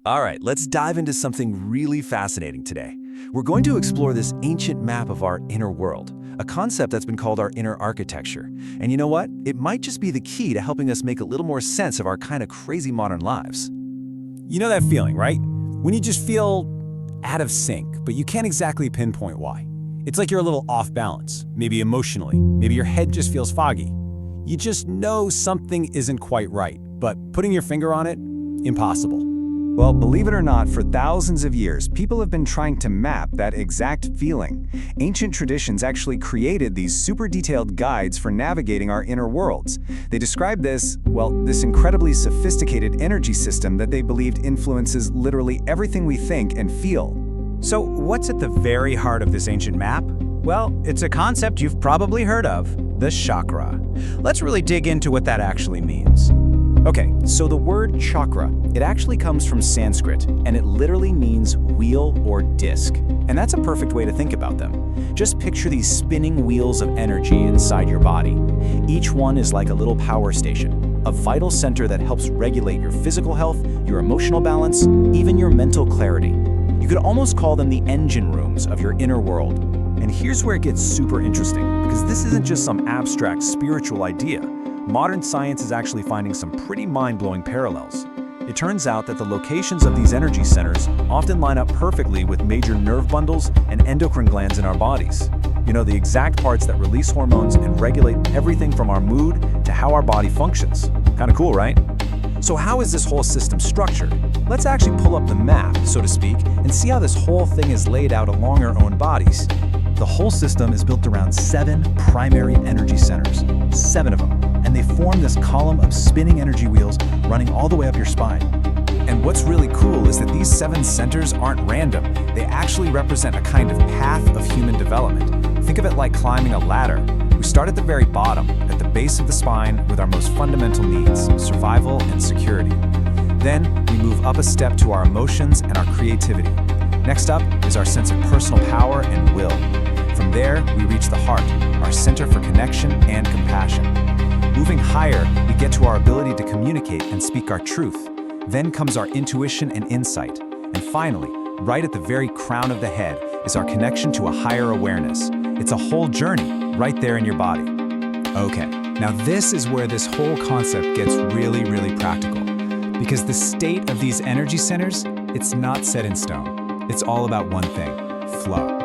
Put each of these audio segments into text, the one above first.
All right, let's dive into something really fascinating today. We're going to explore this ancient map of our inner world, a concept that's been called our inner architecture. And you know what? It might just be the key to helping us make a little more sense of our kind of crazy modern lives. You know that feeling, right? When you just feel out of sync, but you can't exactly pinpoint why. It's like you're a little off balance, maybe emotionally, maybe your head just feels foggy. You just know something isn't quite right, but putting your finger on it, impossible. Well, believe it or not, for thousands of years, people have been trying to map that exact feeling. Ancient traditions actually created these super detailed guides for navigating our inner worlds. They described this, well, this incredibly sophisticated energy system that they believed influences literally everything we think and feel. So what's at the very heart of this ancient map? Well, it's a concept you've probably heard of, the chakra. Let's really dig into what that actually means. Okay, so the word chakra, it actually comes from Sanskrit, and it literally means wheel or disc. And that's a perfect way to think about them. Just picture these spinning wheels of energy inside your body. Each one is like a little power station, a vital center that helps regulate your physical health, your emotional balance, even your mental clarity. You could almost call them the engine rooms of your inner world. And here's where it gets super interesting, because this isn't just some abstract spiritual idea. Modern science is actually finding some pretty mind-blowing parallels. It turns out that the locations of these energy centers often line up perfectly with major nerve bundles and endocrine glands in our bodies. You know, the exact parts that release hormones and regulate everything from our mood to how our body functions. Kind of cool, right? So how is this whole system structured? Let's actually pull up the map, so to speak, and see how this whole thing is laid out along our own bodies. The whole system is built around 7 primary energy centers, 7 of them, and they form this column of spinning energy wheels running all the way up your spine. And what's really cool is that these 7 centers aren't random. They actually represent a kind of path of human development. Think of it like climbing a ladder. We start at the very bottom, at the base of the spine, with our most fundamental needs, survival and security. Then we move up a step to our emotions and our creativity. Next up is our sense of personal power and will. From there, we reach the heart, our center for connection and compassion. Moving higher, we get to our ability to communicate and speak our truth. Then comes our intuition and insight. And finally, right at the very crown of the head, is our connection to a higher awareness. It's a whole journey right there in your body. Okay, now this is where this whole concept gets really, really practical. Because the state of these energy centers, it's not set in stone. It's all about one thing, flow.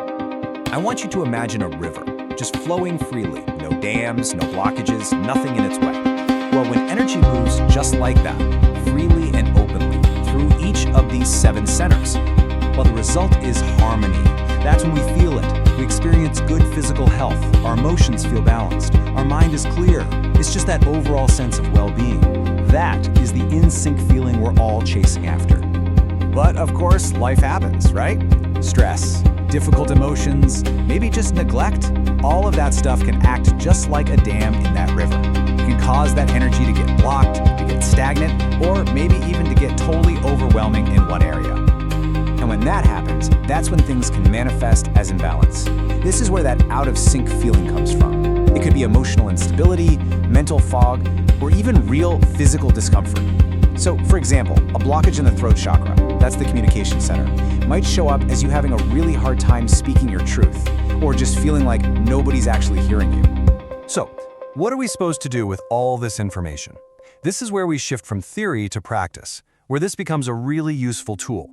I want you to imagine a river, just flowing freely, no dams, no blockages, nothing in its way. Well, when energy moves just like that, freely and openly, through each of these 7 centers, well, the result is harmony. That's when we feel it. We experience good physical health, our emotions feel balanced, our mind is clear. It's just that overall sense of well-being. That is the in-sync feeling we're all chasing after. But of course, life happens, right? Stress, difficult emotions, maybe just neglect. All of that stuff can act just like a dam in that river. It can cause that energy to get blocked, to get stagnant, or maybe even to get totally overwhelming in one area. And when that happens, that's when things can manifest as imbalance. This is where that out-of-sync feeling comes from. It could be emotional instability, mental fog, or even real physical discomfort. So, for example, a blockage in the throat chakra, that's the communication center, might show up as you having a really hard time speaking your truth, or just feeling like nobody's actually hearing you. So, what are we supposed to do with all this information? This is where we shift from theory to practice, where this becomes a really useful tool.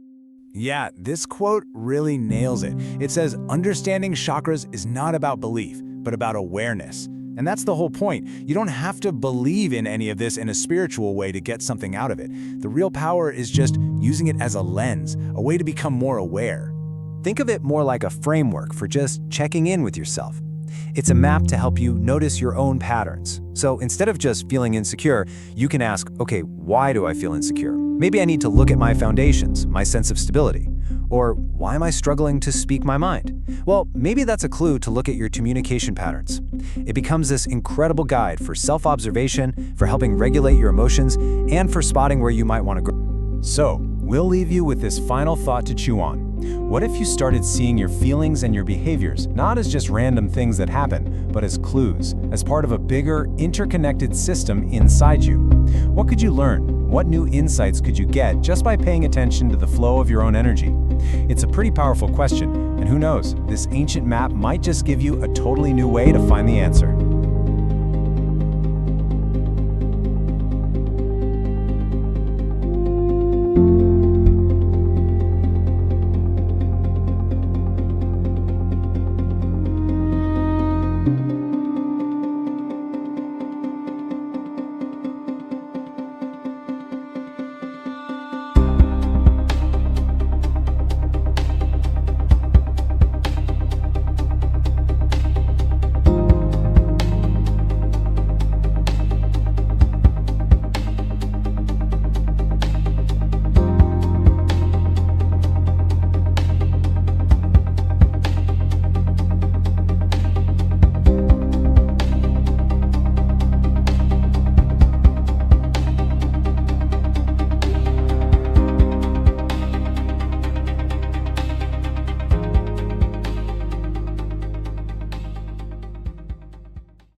Yeah, this quote really nails it. It says, understanding chakras is not about belief, but about awareness. And that's the whole point. You don't have to believe in any of this in a spiritual way to get something out of it. The real power is just using it as a lens, a way to become more aware. Think of it more like a framework for just checking in with yourself. It's a map to help you notice your own patterns. So instead of just feeling insecure, you can ask, okay, why do I feel insecure? Maybe I need to look at my foundations, my sense of stability. Or why am I struggling to speak my mind? Well, maybe that's a clue to look at your communication patterns. It becomes this incredible guide for self-observation, for helping regulate your emotions, and for spotting where you might want to grow. So, we'll leave you with this final thought to chew on. What if you started seeing your feelings and your behaviors not as just random things that happen, but as clues, as part of a bigger, interconnected system inside you? What could you learn? What new insights could you get just by paying attention to the flow of your own energy? It's a pretty powerful question, and who knows, this ancient map might just give you a totally new way to find the answer.